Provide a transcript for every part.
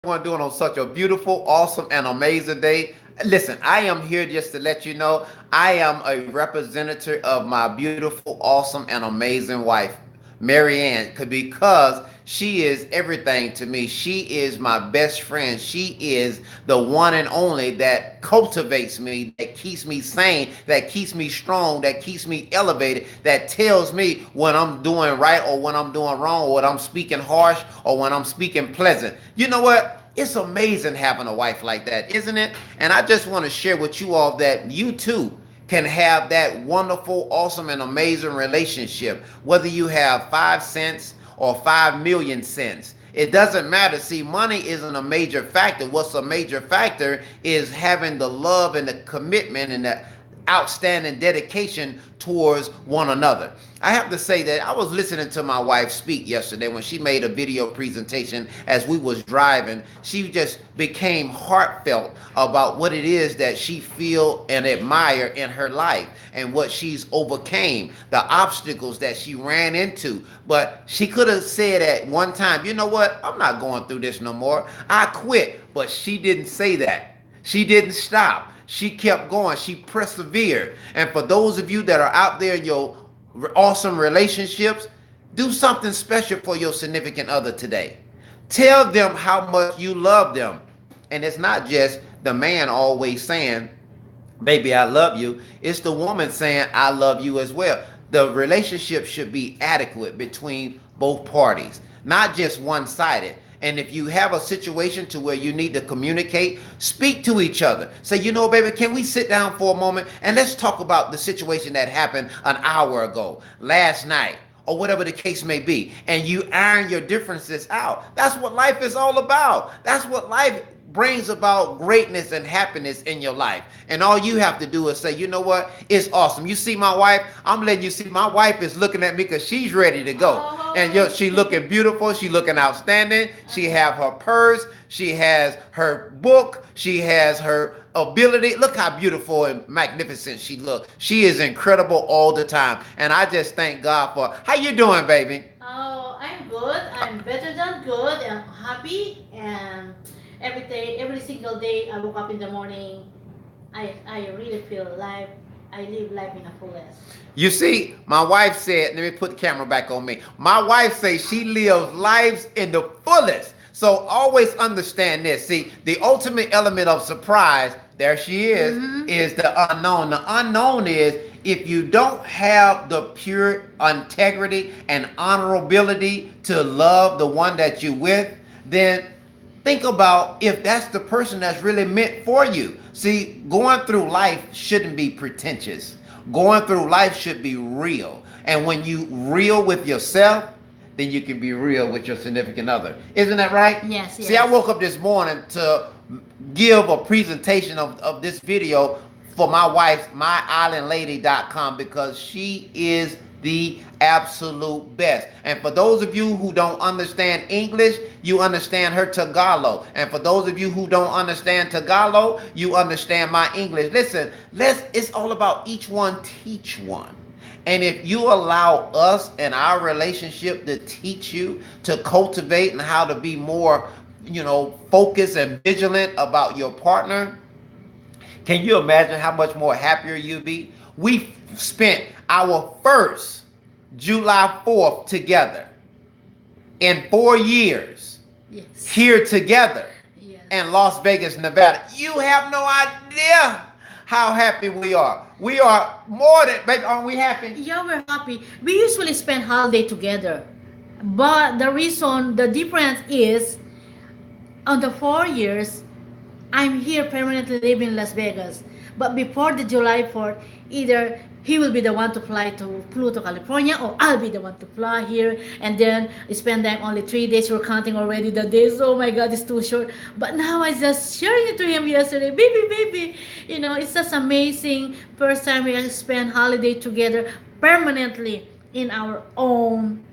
everyone doing on such a beautiful, awesome, and amazing day? Listen, I am here just to let you know I am a representative of my beautiful, awesome, and amazing wife, Marianne, because she is everything to me. She is my best friend. She is the one and only that cultivates me, that keeps me sane, that keeps me strong, that keeps me elevated, that tells me when I'm doing right or when I'm doing wrong, or when I'm speaking harsh or when I'm speaking pleasant. You know what? It's amazing having a wife like that, isn't it? And I just want to share with you all that you too can have that wonderful, awesome, and amazing relationship, whether you have 5 cents or 5 million cents. It doesn't matter. See, money isn't a major factor. What's a major factor is having the love and the commitment and the outstanding dedication towards one another. I have to say that I was listening to my wife speak yesterday when she made a video presentation as we was driving. She just became heartfelt about what it is that she feel and admire in her life and what she's overcame, the obstacles that she ran into. But she could have said at one time, you know what, I'm not going through this no more. I quit. But she didn't say that. She didn't stop. She kept going. She persevered. And for those of you that are out there in your awesome relationships, do something special for your significant other today. Tell them how much you love them. And it's not just the man always saying, baby, I love you. It's the woman saying, I love you as well. The relationship should be adequate between both parties, not just one-sided. And if you have a situation to where you need to communicate, speak to each other. Say, you know, baby, can we sit down for a moment and let's talk about the situation that happened an hour ago, last night, or whatever the case may be. And you iron your differences out. That's what life is all about. That's what life brings about, greatness and happiness in your life. And all you have to do is say, you know what? It's awesome. You see my wife? I'm letting you see my wife is looking at me because she's ready to go. And she looking beautiful. She looking outstanding. She have her purse. She has her book. She has her ability. Look how beautiful and magnificent she looks. She is incredible all the time. And I just thank God for how you doing, baby? Oh, I'm good. I'm better than good. I'm happy, and every day, every single day, I woke up in the morning. I really feel alive. I live life in a fullest. You see, my wife said, let me put the camera back on me. My wife says she lives lives in the fullest. So always understand this. See, the ultimate element of surprise, there she is the unknown. The unknown is if you don't have the pure integrity and honorability to love the one that you're with, then think about if that's the person that's really meant for you. See, going through life shouldn't be pretentious. Going through life should be real. And when you real with yourself, then you can be real with your significant other. Isn't that right? Yes, See, I yes. woke up this morning to give a presentation of this video for my wife, myislandlady.com, because she is the absolute best. And for those of you who don't understand English, you understand her Tagalog. And for those of you who don't understand Tagalog, you understand my English. Listen, it's all about each one teach one. And if you allow us and our relationship to teach you to cultivate and how to be more, focused and vigilant about your partner, can you imagine how much more happier you'd be? We spent our first July 4th together in 4 years Yes. here together Yes. in Las Vegas, Nevada. You have no idea how happy we are. We are more than, baby, aren't we happy? Yeah, we're happy. We usually spend holiday together. But the difference is on the 4 years, I'm here permanently living in Las Vegas. But before the July 4th, either he will be the one to fly to Pluto, California, or I'll be the one to fly here and then spend them only 3 days. We're counting already the days. Oh my God, it's too short. But now I just sharing it to him yesterday. Baby, baby. It's just amazing. First time we spend holiday together permanently in our own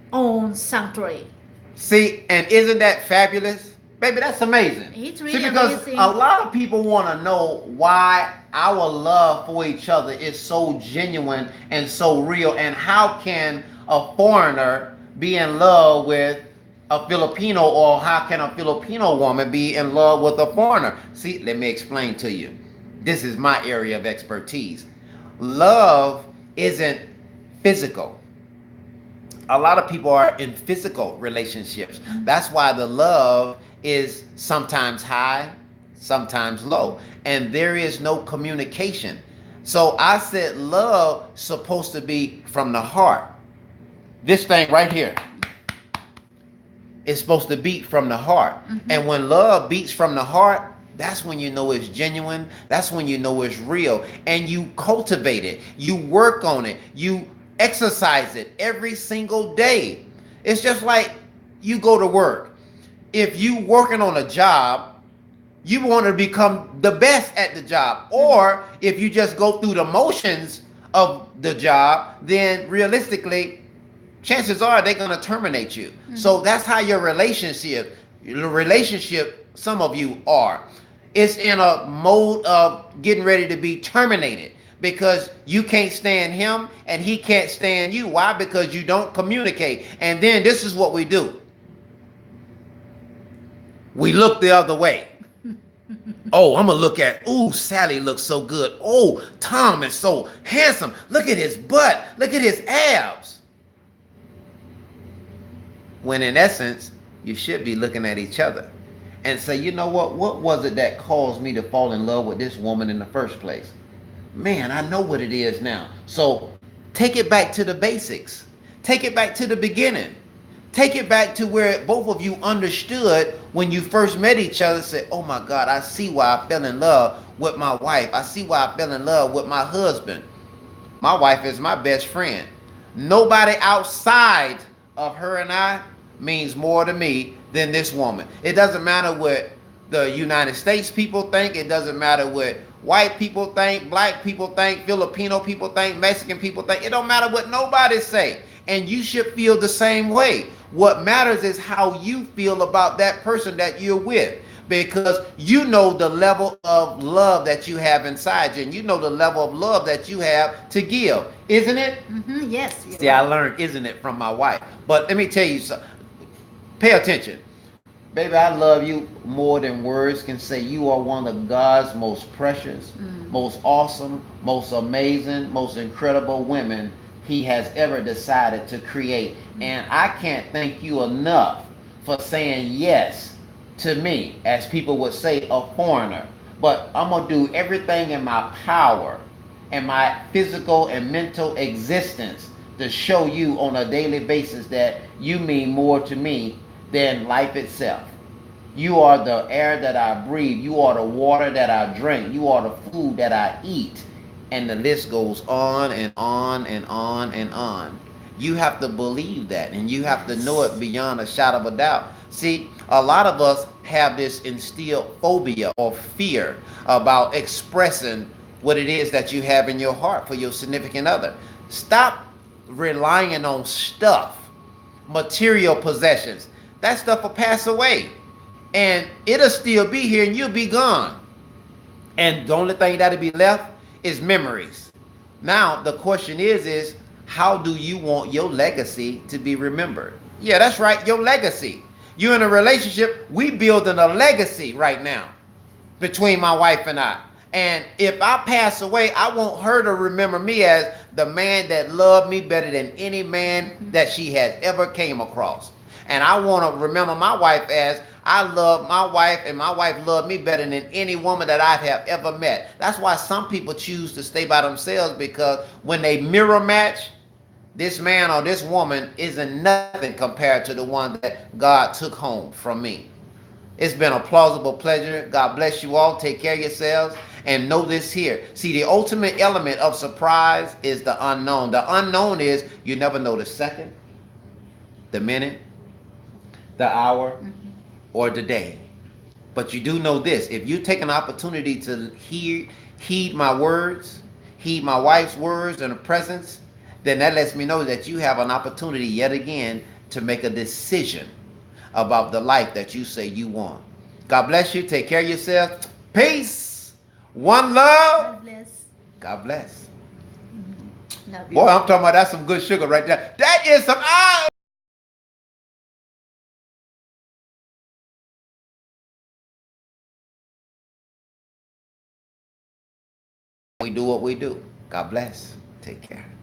sanctuary. See, and isn't that fabulous? Baby, that's amazing. It's See, really because amazing. a lot of people want to know why our love for each other is so genuine and so real, and how can a foreigner be in love with a Filipino, or how can a Filipino woman be in love with a foreigner? See, let me explain to you. This is my area of expertise. Love isn't physical. A lot of people are in physical relationships. That's why the love is sometimes high, sometimes low, and there is no communication. So I said love supposed to be from the heart. This thing right here is supposed to beat from the heart. And when love beats from the heart, that's when you know it's genuine. That's when you know it's real. And you cultivate it. You work on it. You exercise it every single day. It's just like you go to work. If you working on a job, you want to become the best at the job. Or if you just go through the motions of the job, then realistically, chances are they're going to terminate you. So that's how your relationship, some of you are. It's in a mode of getting ready to be terminated because you can't stand him and he can't stand you. Why? Because you don't communicate. And then this is what we do. We look the other way. Oh, I'm going to look at, ooh, Sally looks so good. Oh, Tom is so handsome. Look at his butt. Look at his abs. When in essence, you should be looking at each other and say, you know what was it that caused me to fall in love with this woman in the first place? Man, I know what it is now. So take it back to the basics. Take it back to the beginning. Take it back to where both of you understood when you first met each other. Said, oh my God, I see why I fell in love with my wife. I see why I fell in love with my husband. My wife is my best friend. Nobody outside of her and I means more to me than this woman. It doesn't matter what the United States people think. It doesn't matter what white people think, black people think, Filipino people think, Mexican people think. It don't matter what nobody say. And you should feel the same way. What matters is how you feel about that person that you're with. Because you know the level of love that you have inside you. And you know the level of love that you have to give. Isn't it? Yes. See, I learned isn't it from my wife. But let me tell you something. Pay attention. Baby, I love you more than words can say. You are one of God's most precious, most awesome, most amazing, most incredible women he has ever decided to create. And I can't thank you enough for saying yes to me, as people would say, a foreigner. But I'm going to do everything in my power and my physical and mental existence to show you on a daily basis that you mean more to me than life itself. You are the air that I breathe. You are the water that I drink. You are the food that I eat. And the list goes on and on and on and on. You have to believe that, and you have to know it beyond a shadow of a doubt. See, a lot of us have this instilled phobia or fear about expressing what it is that you have in your heart for your significant other. Stop relying on stuff, material possessions. That stuff will pass away, and it'll still be here, and you'll be gone. And the only thing that'll be left is memories. Now, the question is how do you want your legacy to be remembered? Yeah, that's right, your legacy. You're in a relationship. We building a legacy right now between my wife and I. And if I pass away, I want her to remember me as the man that loved me better than any man that she has ever came across. And I want to remember my wife as I love my wife, and my wife loved me better than any woman that I have ever met. That's why some people choose to stay by themselves, because when they mirror match, this man or this woman isn't nothing compared to the one that God took home from me. It's been a plausible pleasure. God bless you all. Take care of yourselves. And know this here. See, the ultimate element of surprise is the unknown. The unknown is you never know the second, the minute, the hour, or the day. But you do know this. If you take an opportunity to heed my words, heed my wife's words and the presence, then that lets me know that you have an opportunity yet again to make a decision about the life that you say you want. God bless you. Take care of yourself. Peace. One love. God bless. God bless. Love you. Boy, I'm talking about that's some good sugar right there. That is some we do what we do. God bless. Take care.